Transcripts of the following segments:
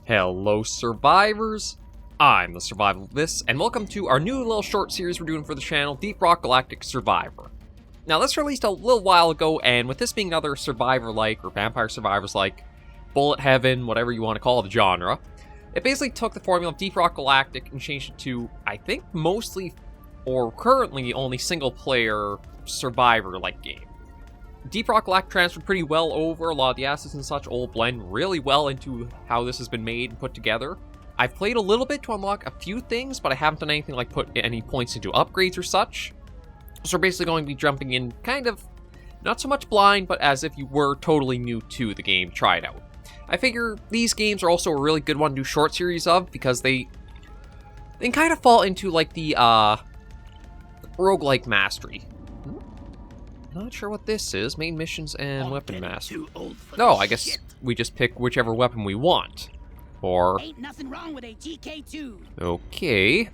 Hello survivors, I'm the Survivalist, and welcome to our new little short series we're doing for the channel, Deep Rock Galactic Survivor. Now this released a little while ago, and with this being another Survivor-like, or Vampire Survivors-like, bullet heaven, whatever you want to call the genre, it basically took the formula of Deep Rock Galactic and changed it to, I think, mostly, or currently only single-player Survivor-like game. Deep Rock Galactic transferred pretty well over, a lot of the assets and such all blend really well into how this has been made and put together. I've played a little bit to unlock a few things, but I haven't done anything like put any points into upgrades or such. So we're basically going to be jumping in kind of, not so much blind, but as if you were totally new to the game, try it out. I figure these games are also a really good one to do short series of, because they kind of fall into like the roguelike mastery. Not sure what this is. Main missions and weapon master. No, I guess we just pick whichever weapon we want. Or... Ain't nothing wrong with a GK2. Okay.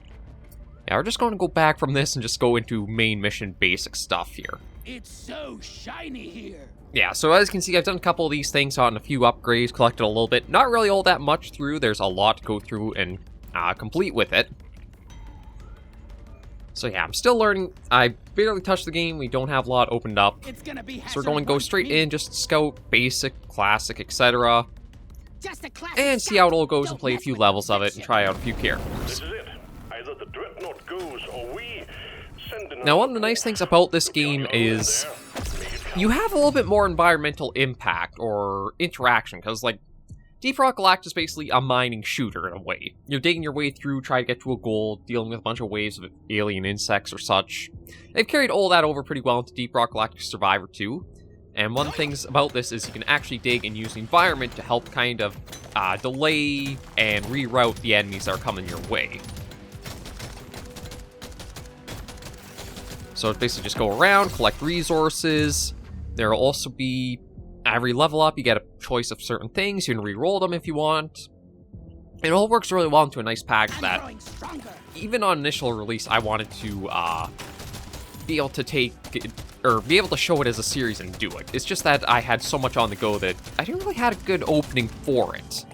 Yeah, we're just going to go back from this and just go into main mission basic stuff here. It's so shiny here. Yeah, so as you can see, I've done a couple of these things, gotten a few upgrades, collected a little bit. Not really all that much through. There's a lot to go through and complete with it. So yeah, I'm still learning. I barely touched the game. We don't have a lot opened up. It's gonna be so we're going to go straight in, just scout, basic, classic, etc. And see how it all goes and play a few levels of it and try out a few characters. Now, one of the nice things about this game is you have a little bit more environmental impact or interaction, because like Deep Rock Galactic is basically a mining shooter in a way. You're digging your way through, trying to get to a goal, dealing with a bunch of waves of alien insects or such. They've carried all that over pretty well into Deep Rock Galactic Survivor 2. And one of the things about this is you can actually dig and use the environment to help kind of delay and reroute the enemies that are coming your way. So it's basically just go around, collect resources. There will also be... Every level up, you get a choice of certain things. You can re-roll them if you want. It all works really well into a nice package that, even on initial release, I wanted to be able to take, or be able to show it as a series and do it. It's just that I had so much on the go that I didn't really have a good opening for it.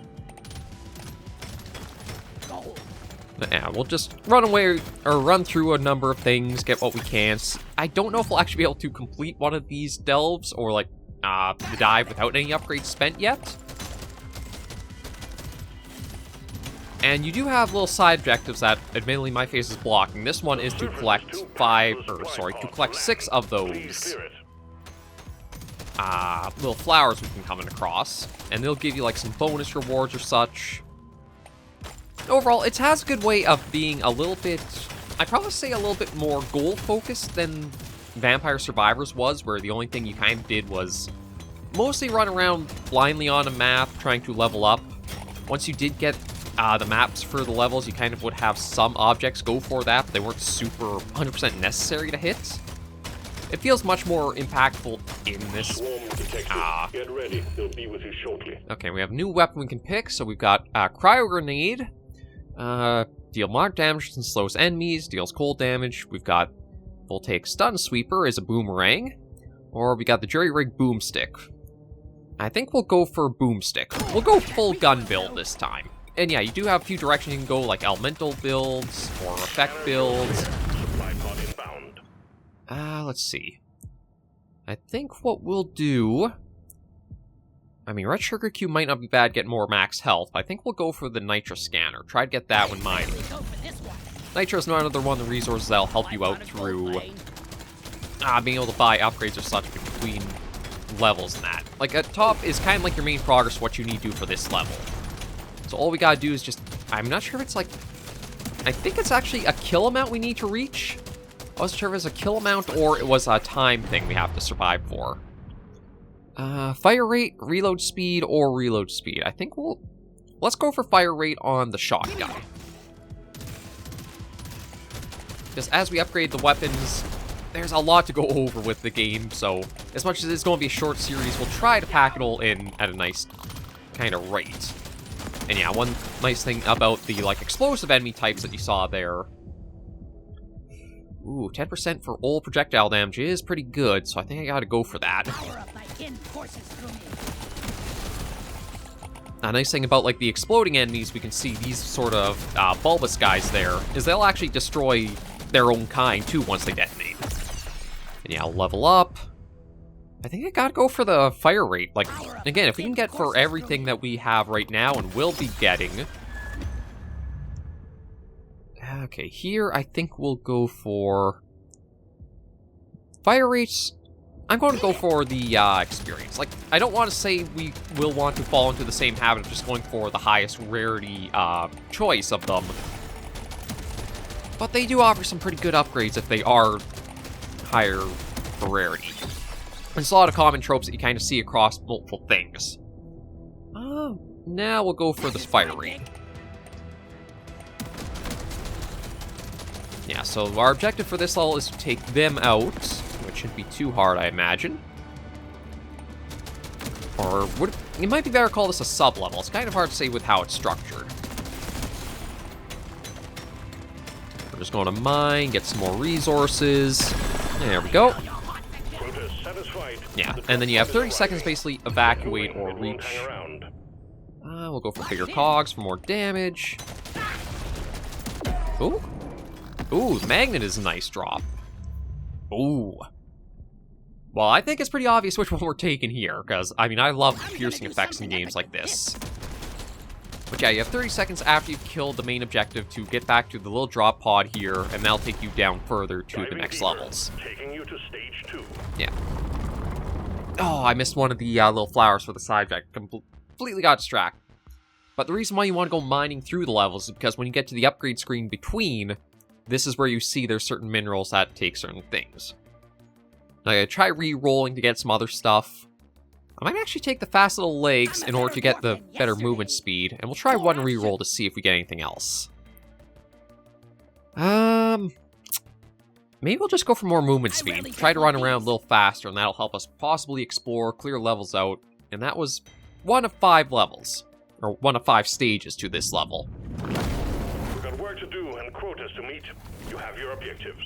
Yeah, we'll just run away, or run through a number of things, get what we can. I don't know if we'll actually be able to complete one of these delves, or like, the dive without any upgrades spent yet. And you do have little side objectives that, admittedly, my face is blocking. This one is to collect collect 6 of those little flowers we've been coming across, and they'll give you like some bonus rewards or such. Overall, it has a good way of being a little bit, I'd probably say a little bit more goal-focused than Vampire Survivors was, where the only thing you kind of did was mostly run around blindly on a map, trying to level up. Once you did get the maps for the levels, you kind of would have some objects go for that, but they weren't super 100% necessary to hit. It feels much more impactful in this. Get ready. They'll be with you shortly. Okay, we have a new weapon we can pick, so we've got Cryo Grenade. Deal moderate damage and slows enemies, deals cold damage. We've got we'll take Stun Sweeper as a boomerang, or we got the Jerry Rig Boomstick. I think we'll go for Boomstick. We'll go full gun build this time. And yeah, you do have a few directions you can go, like elemental builds, or effect builds. Let's see. I think what we'll do... I mean, Red Sugar Cube might not be bad getting more max health, but I think we'll go for the Nitro Scanner. Try to get that when mining. Nitro is another one of the resources that'll help you out through being able to buy upgrades or such between levels and that. Like, at top is kind of like your main progress, what you need to do for this level. So all we gotta do is just... I'm not sure if it's like... I think it's actually a kill amount we need to reach. I wasn't sure if it was a kill amount or it was a time thing we have to survive for. Fire rate, reload speed, or reload speed. I think we'll... Let's go for fire rate on the shotgun. Because as we upgrade the weapons, there's a lot to go over with the game, so as much as it's going to be a short series, we'll try to pack it all in at a nice kind of rate. And yeah, one nice thing about the, like, explosive enemy types that you saw there... Ooh, 10% for all projectile damage is pretty good, so I think I gotta go for that. A nice thing about, like, the exploding enemies, we can see these sort of bulbous guys there, is they'll actually destroy their own kind, too, once they detonate. And yeah, I'll level up. I think I gotta go for the fire rate. Like, again, if we can get for everything that we have right now and will be getting... Okay, here I think we'll go for... Fire rates... I'm going to go for the experience. Like, I don't want to say we will want to fall into the same habit of just going for the highest rarity choice of them. But they do offer some pretty good upgrades if they are higher for rarity. There's a lot of common tropes that you kind of see across multiple things. Now we'll go for the fire rate. Yeah, so our objective for this level is to take them out, which shouldn't be too hard, I imagine. Or would it might be better to call this a sub-level. It's kind of hard to say with how it's structured. We're just going to mine, get some more resources. There we go. Yeah, and then you have 30 seconds basically evacuate or reach. We'll go for bigger cogs for more damage. Ooh. Ooh, the magnet is a nice drop. Ooh. Well, I think it's pretty obvious which one we're taking here, because, I mean, I love the piercing effects in games like this. But yeah, you have 30 seconds after you've killed the main objective to get back to the little drop pod here, and that'll take you down further to the next levels. Taking you to stage 2. Yeah. Oh, I missed one of the little flowers for the side object. Completely got distracted. But the reason why you want to go mining through the levels is because when you get to the upgrade screen between... This is where you see there's certain minerals that take certain things. Now, I'm going to try re-rolling to get some other stuff. I might actually take the fast little legs in order to get the better movement speed, and we'll try one re-roll to see if we get anything else. Maybe we'll just go for more movement speed. Try to run around a little faster, and that'll help us possibly explore, clear levels out. And that was 1 of 5 levels, or 1 of 5 stages to this level. We've got work to do and quotas to meet. You have your objectives.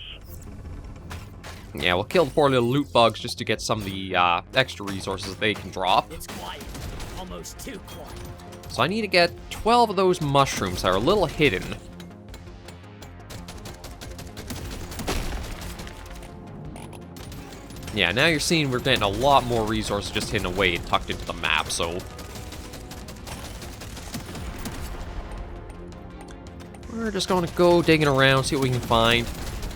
Yeah, we'll kill the poor little loot bugs just to get some of the extra resources they can drop. It's quiet. Almost too quiet. So I need to get 12 of those mushrooms that are a little hidden. Yeah, now you're seeing we're getting a lot more resources just hidden away and tucked into the map, so... We're just going to go digging around, see what we can find.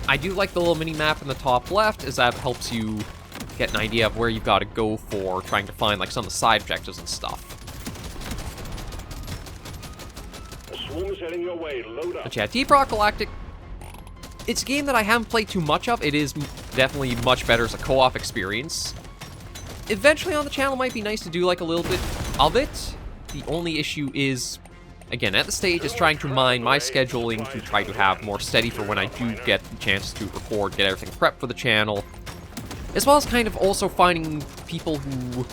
I do like the little mini-map in the top left, as that helps you get an idea of where you've got to go for trying to find like some of the side objectives and stuff. A swarm is heading your way. Load up. But yeah, Deep Rock Galactic, it's a game that I haven't played too much of. It is definitely much better as a co-op experience. Eventually on the channel might be nice to do like a little bit of it. The only issue is... Again, at the stage is trying to mine my scheduling to try to have more steady for when I do get the chance to record, get everything prepped for the channel. As well as kind of also finding people who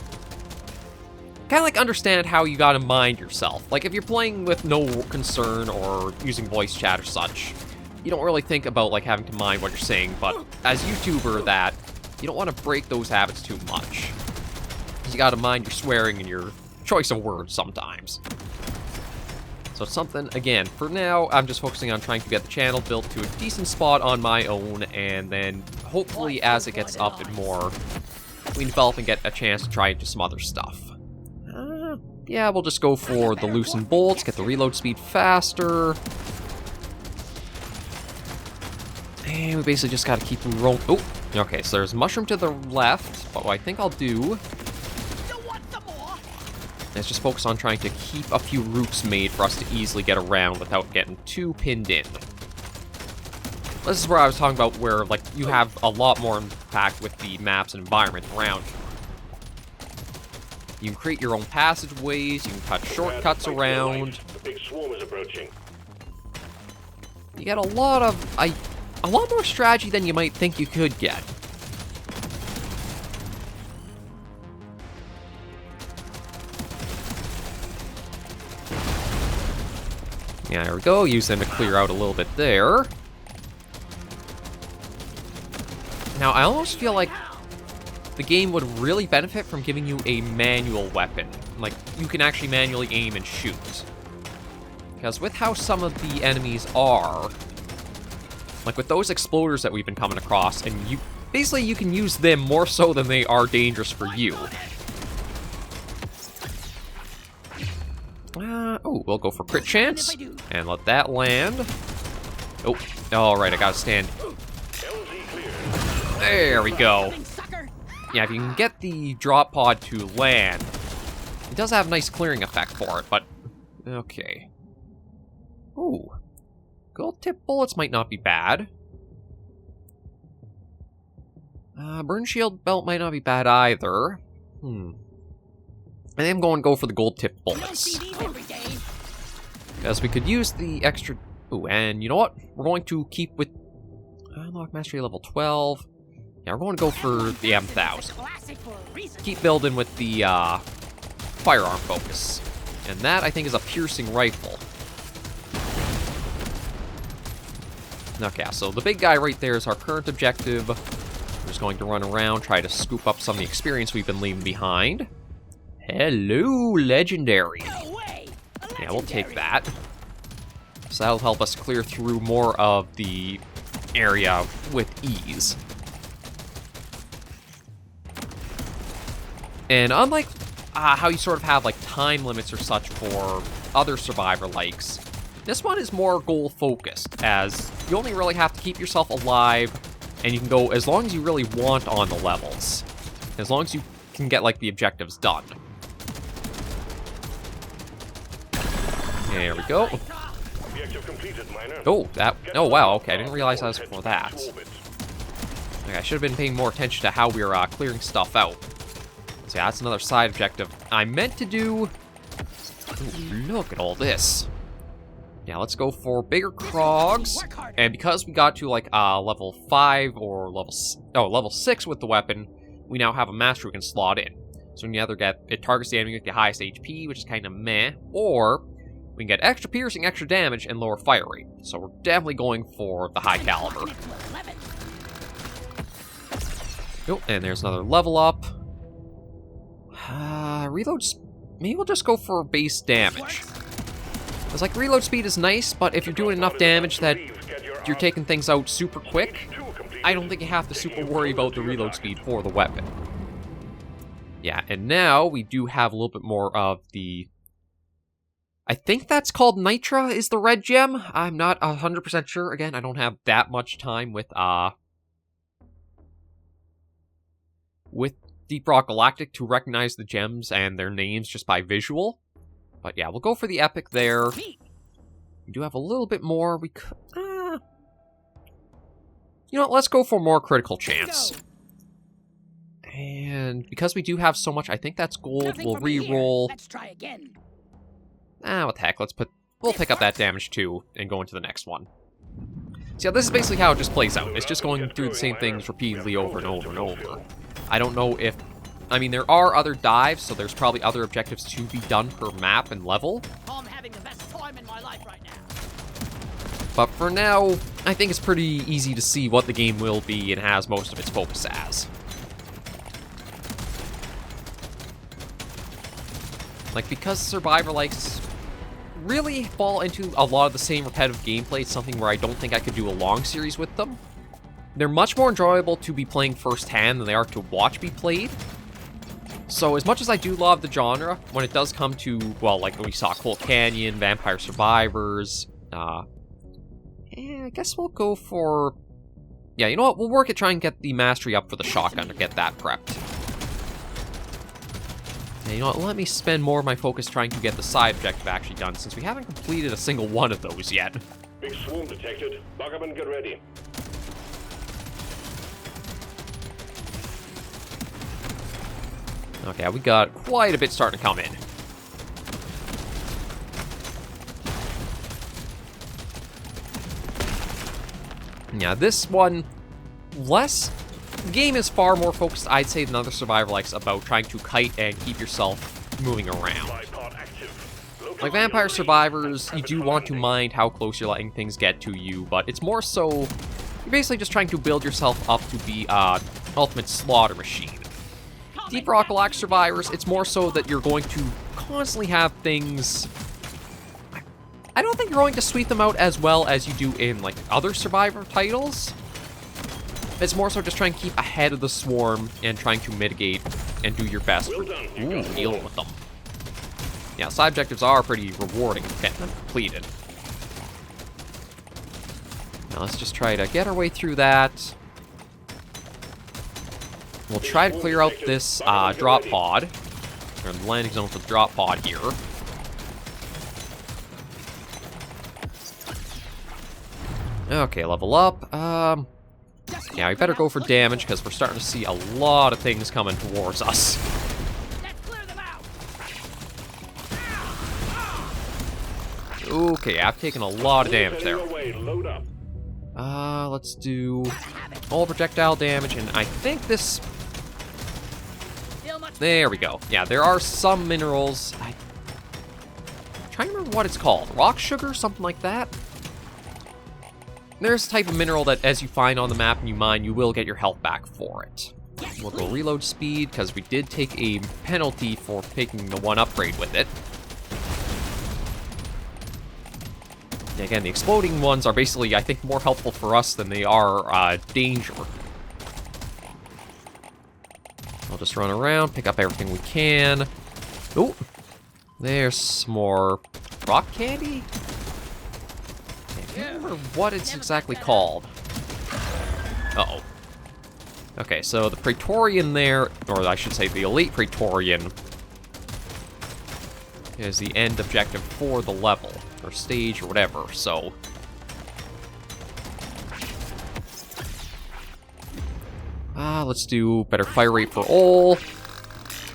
kind of like understand how you gotta mind yourself. Like if you're playing with no concern or using voice chat or such, you don't really think about like having to mind what you're saying, but as a YouTuber that, you don't want to break those habits too much. Because you gotta mind your swearing and your choice of words sometimes. So it's something, again, for now, I'm just focusing on trying to get the channel built to a decent spot on my own, and then hopefully as it gets up and more, we can develop and get a chance to try into some other stuff. Yeah, we'll just go for the loosen bolts, get the reload speed faster. And we basically just gotta keep rolling. Oh, okay, so there's a mushroom to the left, but what I think I'll do... Let's just focus on trying to keep a few routes made for us to easily get around without getting too pinned in. This is where I was talking about where, like, you have a lot more impact with the maps and environment around you. You can create your own passageways, you can cut shortcuts around. The big swarm is approaching. You get a lot more strategy than you might think you could get. Yeah, there we go. Use them to clear out a little bit there. Now, I almost feel like the game would really benefit from giving you a manual weapon. like, you can actually manually aim and shoot. Because with how some of the enemies are, like with those exploders that we've been coming across, and you basically you can use them more so than they are dangerous for you. Oh, we'll go for crit chance, and let that land. Oh, alright, I gotta stand. There we go. Yeah, if you can get the drop pod to land, it does have a nice clearing effect for it, but... Okay. Ooh. Gold tip bullets might not be bad. Burn shield belt might not be bad either. I am going to go for the gold tip bullets. Because we could use the extra... Ooh, and you know what? We're going to keep with... Unlock mastery level 12. Yeah, we're going to go for the M1000. Keep building with the firearm focus. And that, I think, is a piercing rifle. Okay, so the big guy right there is our current objective. We're just going to run around, try to scoop up some of the experience we've been leaving behind. Hello, legendary. Yeah, we'll take that. So that'll help us clear through more of the area with ease. And unlike how you sort of have like time limits or such for other Survivor likes, this one is more goal focused, as you only really have to keep yourself alive, and you can go as long as you really want on the levels, as long as you can get like the objectives done. There we go. Oh, that. Oh, wow. Okay, I didn't realize I was for that. Okay, I should have been paying more attention to how we were clearing stuff out. So yeah, that's another side objective I meant to do. Ooh, look at all this. Yeah, let's go for bigger Krogs. And because we got to like level 5 or level 6 with the weapon, we now have a master we can slot in. So we can either get it targets the enemy with the highest HP, which is kind of meh, or we can get extra piercing, extra damage, and lower fire rate. So we're definitely going for the high caliber. Oh, and there's another level up. Reloads. Maybe we'll just go for base damage. It's like reload speed is nice, but if you're doing enough damage that you're taking things out super quick, I don't think you have to super worry about the reload speed for the weapon. Yeah, and now we do have a little bit more of the... I think that's called Nitra is the red gem. I'm not 100% sure. Again, I don't have that much time with Deep Rock Galactic to recognize the gems and their names just by visual. But yeah, we'll go for the epic there. We do have a little bit more. We could... you know what? Let's go for more critical chance. And because we do have so much, I think that's gold. We'll re-roll. Let's try again. What the heck? We'll pick up that damage too and go into the next one. So yeah, this is basically how it just plays out. It's just going through the same things repeatedly over and over and over. I don't know if... I mean, there are other dives, so there's probably other objectives to be done per map and level. I'm having the best time in my life right now. But for now, I think it's pretty easy to see what the game will be and has most of its focus as. Like, because Survivor likes really fall into a lot of the same repetitive gameplay, it's something where I don't think I could do a long series with them. They're much more enjoyable to be playing firsthand than they are to watch be played. So as much as I do love the genre, when it does come to, well, like we saw Cold Canyon, Vampire Survivors, I guess we'll go for... Yeah, you know what? We'll work at trying to get the mastery up for the shotgun to get that prepped. And you know what? Let me spend more of my focus trying to get the side objective actually done, since we haven't completed a single one of those yet. Big swarm detected. Buggerman, get ready. Okay, we got quite a bit starting to come in. Yeah, this one, the game is far more focused, I'd say, than other Survivor likes about trying to kite and keep yourself moving around. Like Vampire Survivors, you do want to mind how close you're letting things get to you, but it's more so, you're basically just trying to build yourself up to be an ultimate slaughter machine. Deep Rock Galactic Survivors, it's more so that you're going to constantly have things... I don't think you're going to sweep them out as well as you do in, like, other Survivor titles. It's more so just trying to keep ahead of the swarm and trying to mitigate and do your best for dealing with them. Yeah, side objectives are pretty rewarding getting them completed. Now let's just try to get our way through that. We'll try to clear out this drop pod, or the landing zone for the drop pod here. Okay, level up. Yeah, we better go for damage because we're starting to see a lot of things coming towards us. Let's clear them out. Okay, I've taken a lot of damage there. Load up. Let's do all projectile damage, and I think this... There we go. Yeah, there are some minerals. I'm trying to remember what it's called. Rock sugar? Something like that? There's a type of mineral that as you find on the map and you mine, you will get your health back for it. We'll go reload speed, because we did take a penalty for taking the one upgrade with it. And again, the exploding ones are basically, I think, more helpful for us than they are danger. I'll just run around, pick up everything we can. Oh, there's some more rock candy? I can't remember what it's exactly called. Uh-oh. Okay, so the Praetorian there, or I should say the Elite Praetorian, is the end objective for the level, or stage, or whatever, so... let's do better fire rate for all.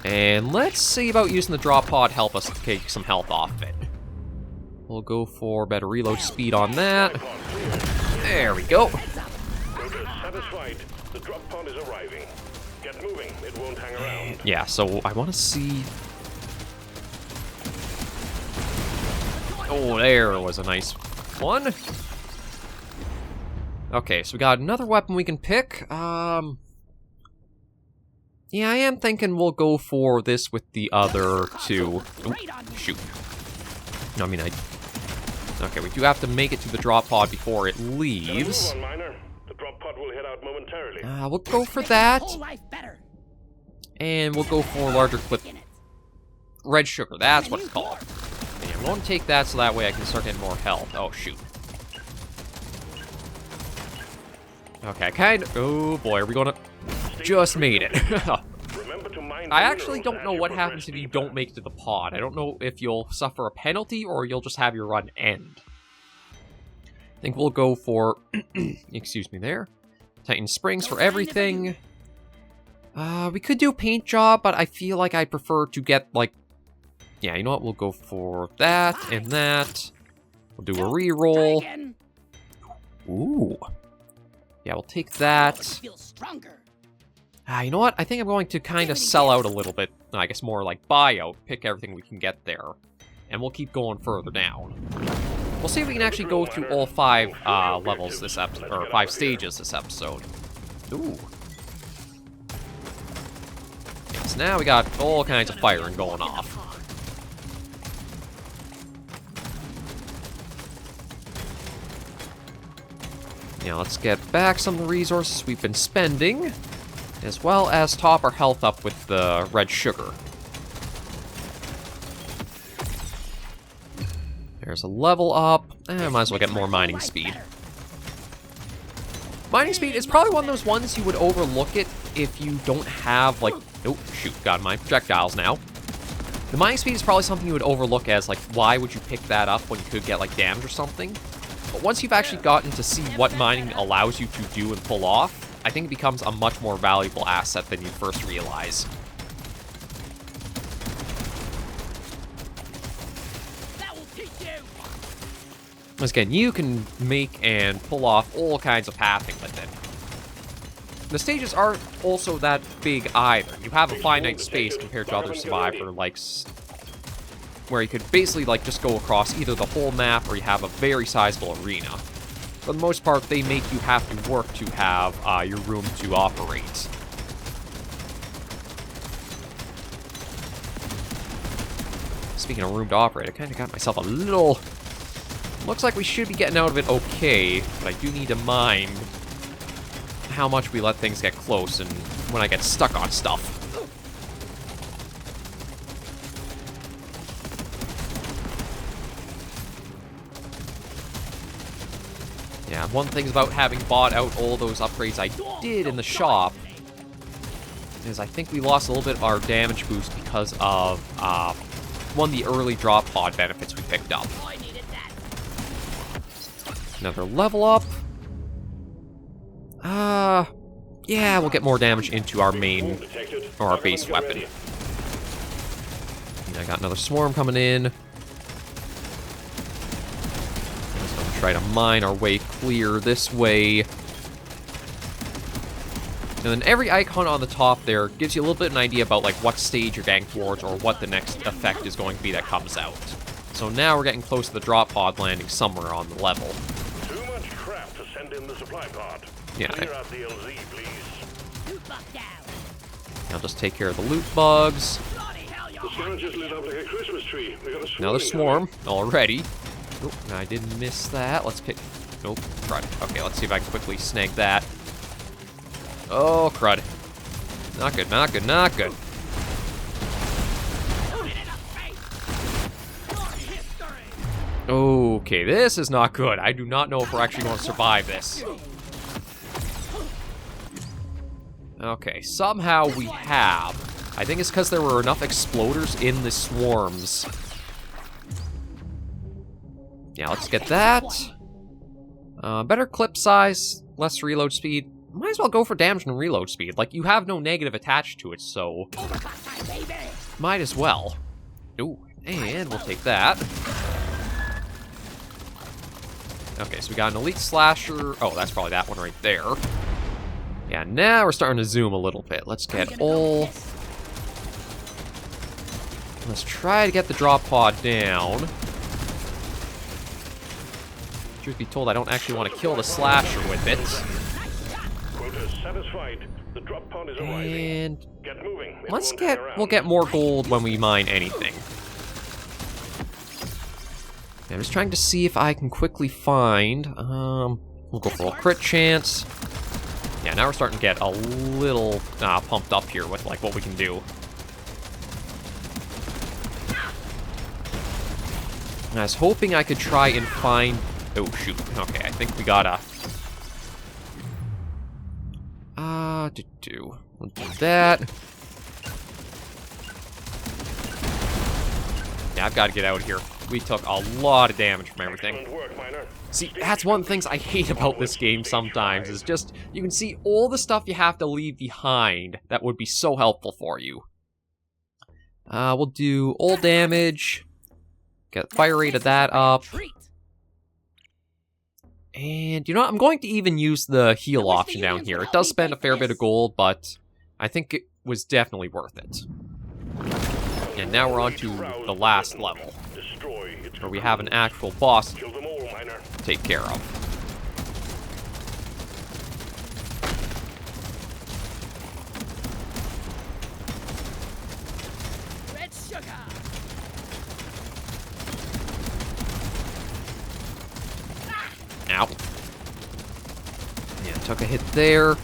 And let's see about using the drop pod help us to take some health off it. We'll go for better reload speed on that. There we go. Satisfied. The drop pod is arriving. Get moving. It won't hang around. Yeah, so I want to see... Oh, there was a nice one. Okay, so we got another weapon we can pick. Yeah, I am thinking we'll go for this with the other two. Ooh, shoot. No, I mean, okay, we do have to make it to the drop pod before it leaves. The drop pod will head out momentarily. We'll go for that. And we'll go for larger clip. Red sugar, that's what it's called. And I'm going to take that so that way I can start getting more health. Oh, shoot. Okay, I kind of... Oh, boy, are we going to... Just made it. I actually don't know what happens if you don't make it to the pod. I don't know if you'll suffer a penalty or you'll just have your run end. I think we'll go for... excuse me there. Titan Springs for everything. We could do paint job, but I feel like I prefer to get, like... Yeah, you know what? We'll go for that and that. We'll do a reroll. Ooh. Yeah, we'll take that. You know what? I think I'm going to kind of sell out a little bit. I guess more like buy out, pick everything we can get there. And we'll keep going further down. We'll see if we can actually go through all 5 levels this episode, or 5 stages this episode. Ooh. Yes, now we got all kinds of firing going off. Now let's get back some of the resources we've been spending, as well as top our health up with the red sugar. There's a level up, and I might as well get more mining speed. Mining speed is probably one of those ones you would overlook it if you don't have, like... Oh, shoot, got my projectiles now. The mining speed is probably something you would overlook as, like, why would you pick that up when you could get, like, damage or something? But once you've actually gotten to see what mining allows you to do and pull off, I think it becomes a much more valuable asset than you first realize. That will teach you. Once again, you can make and pull off all kinds of pathing with it. The stages aren't also that big either. You have a finite space compared to other Survivor, like... where you could basically, like, just go across either the whole map or you have a very sizable arena. For the most part, they make you have to work to have your room to operate. Speaking of room to operate, I kind of got myself a little... Looks like we should be getting out of it okay, but I do need to mind how much we let things get close and when I get stuck on stuff. Yeah, one thing about having bought out all those upgrades I did in the shop is I think we lost a little bit of our damage boost because of one of the early drop pod benefits we picked up. Another level up. Yeah, we'll get more damage into our main, or our base weapon. And I got another swarm coming in. Just gonna try to mine our way clear this way. And then every icon on the top there gives you a little bit of an idea about like what stage you're getting towards or what the next effect is going to be that comes out. So now we're getting close to the drop pod landing somewhere on the level. Too much crap to send in the supply pod. Yeah. Clear out the LZ, please. I'll just take care of the loot bugs. The sun just lit up like a Christmas tree. We got a swarm Another swarm incoming. already. Oh, I did miss that. Let's pick... Nope, crud. Okay, let's see if I can quickly snag that. Oh, crud. Not good, not good, not good. Okay, this is not good. I do not know if we're actually going to survive this. Okay, somehow we have. I think it's because there were enough exploders in the swarms. Yeah, let's get that. Better clip size, less reload speed. Might as well go for damage and reload speed. Like, you have no negative attached to it, so... Might as well. Ooh, and we'll take that. Okay, so we got an elite slasher. Oh, that's probably that one right there. Yeah, now we're starting to zoom a little bit. Let's get all... Let's try to get the drop pod down. Truth be told, I don't actually want to kill the slasher with it. Quota satisfied. The drop pod is arriving. And Get moving. It let's won't hang get... around. We'll get more gold when we mine anything. I'm just trying to see if I can quickly find... we'll go for a crit chance. Yeah, now we're starting to get a little pumped up here with like what we can do. I was hoping I could try and find... Oh, shoot. Okay, I think we gotta... We'll do that. Yeah, I've got to get out of here. We took a lot of damage from everything. Excellent work, miner. See, that's one of the things I hate about this game sometimes, is just, you can see all the stuff you have to leave behind that would be so helpful for you. We'll do all damage, get fire rate of that up, and you know what, I'm going to even use the heal option down here. It does spend a fair bit of gold, but I think it was definitely worth it. And now we're on to the last level, where we have an actual boss to take care of. Red sugar. Ow. Yeah, took a hit there.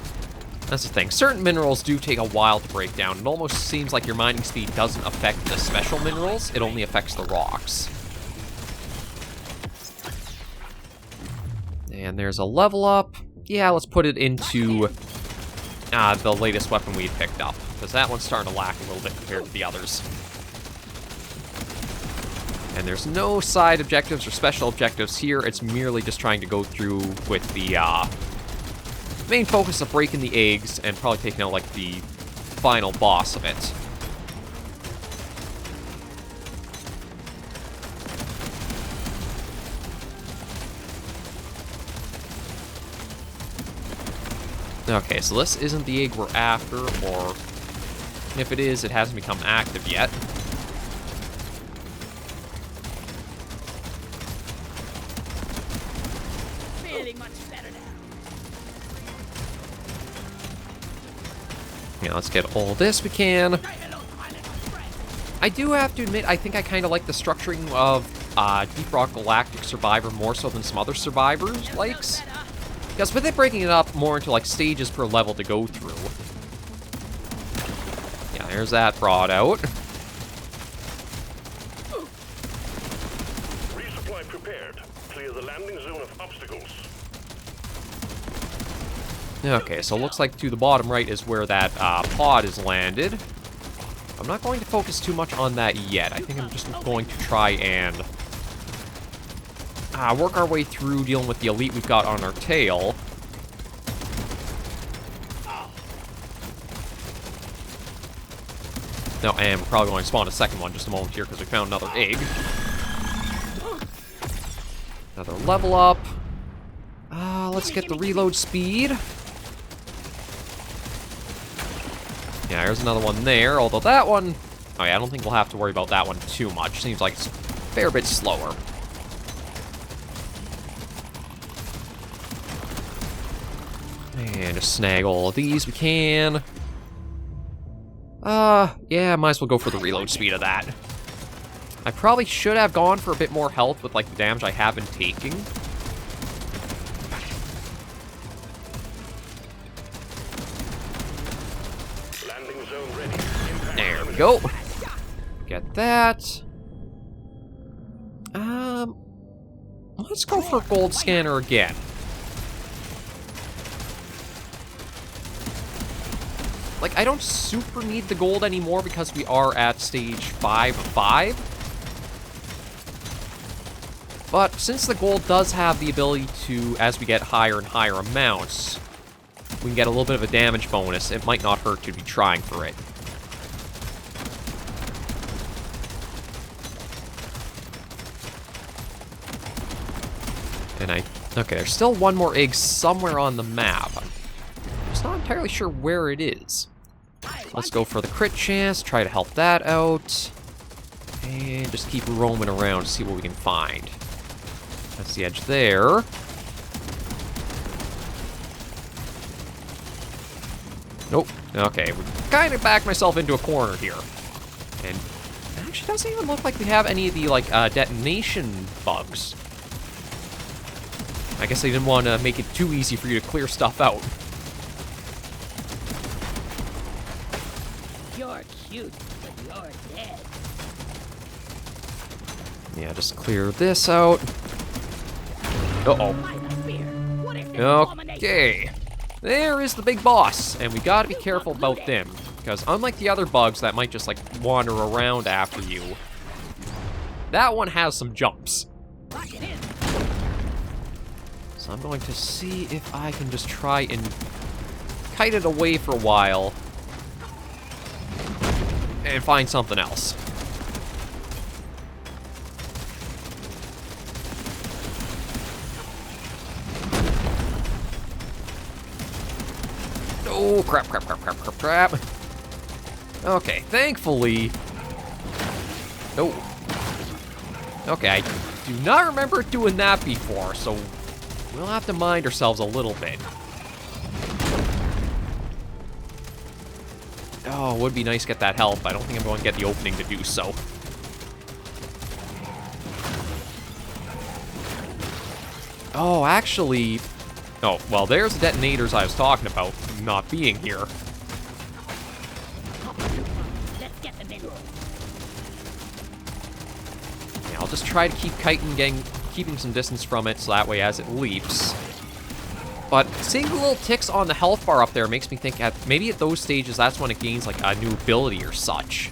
That's the thing. Certain minerals do take a while to break down. It almost seems like your mining speed doesn't affect the special minerals. It only affects the rocks. And there's a level up. Yeah, let's put it into the latest weapon we picked up, because that one's starting to lack a little bit compared to the others. And there's no side objectives or special objectives here. It's merely just trying to go through with the main focus of breaking the eggs and probably taking out like the final boss of it. Okay, so this isn't the egg we're after, or if it is, it hasn't become active yet. Feeling much better now. Yeah, let's get all this we can. I do have to admit, I think I kind of like the structuring of Deep Rock Galactic Survivor more so than some other Survivors likes. Because with it breaking it up more into like stages per level to go through. Yeah, there's that brought out. Resupply prepared. Clear the landing zone of obstacles. Okay, so it looks like to the bottom right is where that pod is landed. I'm not going to focus too much on that yet. I think I'm just going to try and work our way through dealing with the elite we've got on our tail. No, and we're probably going to spawn a second one just a moment here because we found another egg. Another level up. Let's get the reload speed. Yeah, there's another one there, although that one... Oh yeah, I don't think we'll have to worry about that one too much. Seems like it's a fair bit slower. And just snag all of these we can. Yeah, might as well go for the reload speed of that. I probably should have gone for a bit more health with, like, the damage I have been taking. Landing zone ready. There we go. Get that. Let's go for gold scanner again. Like, I don't super need the gold anymore because we are at stage 5 of 5. But since the gold does have the ability to, as we get higher and higher amounts, we can get a little bit of a damage bonus, it might not hurt to be trying for it. And okay, there's still one more egg somewhere on the map. I'm just not entirely sure where it is. Let's go for the crit chance, try to help that out. And just keep roaming around to see what we can find. That's the edge there. Nope. Okay, we kind of backed myself into a corner here. And it actually doesn't even look like we have any of the, like, detonation bugs. I guess they didn't want to make it too easy for you to clear stuff out. You're cute, but you're dead. Yeah, just clear this out. Uh-oh. Okay. There is the big boss, and we gotta be careful about them, because unlike the other bugs that might just, like, wander around after you, that one has some jumps. So I'm going to see if I can just try and kite it away for a while and find something else. Oh, crap, crap, crap, crap, crap, crap. Okay, thankfully... No. Okay, I do not remember doing that before, so we'll have to mind ourselves a little bit. Oh, it would be nice to get that help. I don't think I'm going to get the opening to do so. Oh, actually... Oh, well, there's the detonators I was talking about not being here. Let's get them in. Yeah, I'll just try to keep kiting, keeping some distance from it so that way as it leaps. But seeing the little ticks on the health bar up there makes me think maybe at those stages that's when it gains like a new ability or such.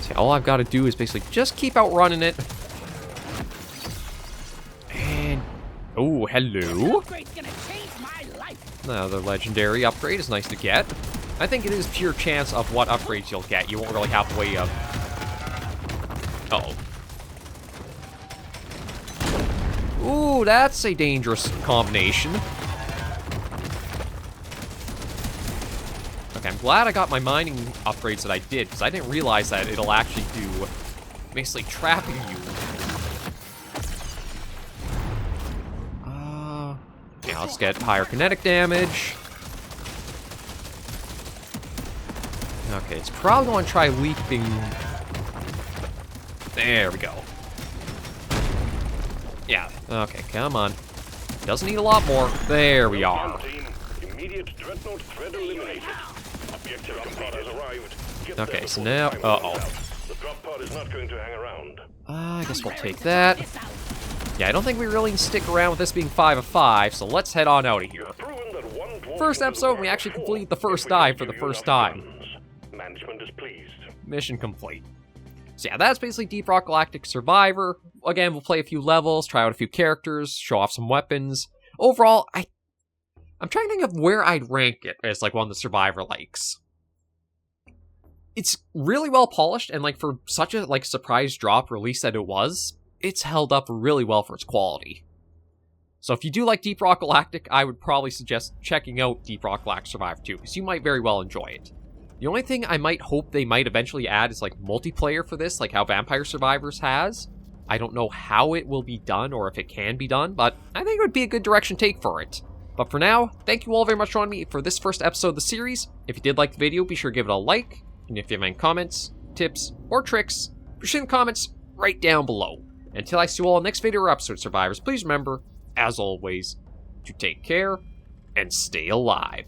See, all I've got to do is basically just keep outrunning it. And oh, hello. Upgrade's gonna change my life. Another legendary upgrade is nice to get. I think it is pure chance of what upgrades you'll get. You won't really have a way of... Uh-oh. Ooh, that's a dangerous combination. Okay, I'm glad I got my mining upgrades that I did, because I didn't realize that it'll actually do basically trapping you. Now let's get higher kinetic damage. Okay, it's probably going to try leaping. There we go. Yeah, okay, come on. Doesn't need a lot more. There we are. Immediate dreadnought threat eliminated. Objective drop pod has arrived. Get Okay, there so before now... time runs Uh-oh. out. The drop pod is not going to hang around. I guess we'll take that. Yeah, I don't think we really need to stick around with this being 5 of 5, so let's head on out of here. Proven that one dwarf First can do the episode, work we of actually four completed the first if we dive give for the you first enough time. funds. Management is pleased. Mission complete. So yeah, that's basically Deep Rock Galactic Survivor. Again, we'll play a few levels, try out a few characters, show off some weapons. Overall, I'm trying to think of where I'd rank it as like one of the Survivor likes. It's really well polished, and like for such a like surprise drop release that it was, it's held up really well for its quality. So if you do like Deep Rock Galactic, I would probably suggest checking out Deep Rock Galactic Survivor 2, because you might very well enjoy it. The only thing I might hope they might eventually add is like multiplayer for this, like how Vampire Survivors has. I don't know how it will be done or if it can be done, but I think it would be a good direction take for it. But for now, thank you all very much for joining me for this first episode of the series. If you did like the video, be sure to give it a like. And if you have any comments, tips, or tricks, be sure in the comments right down below. Until I see you all in the next video or episode, Survivors, please remember, as always, to take care and stay alive.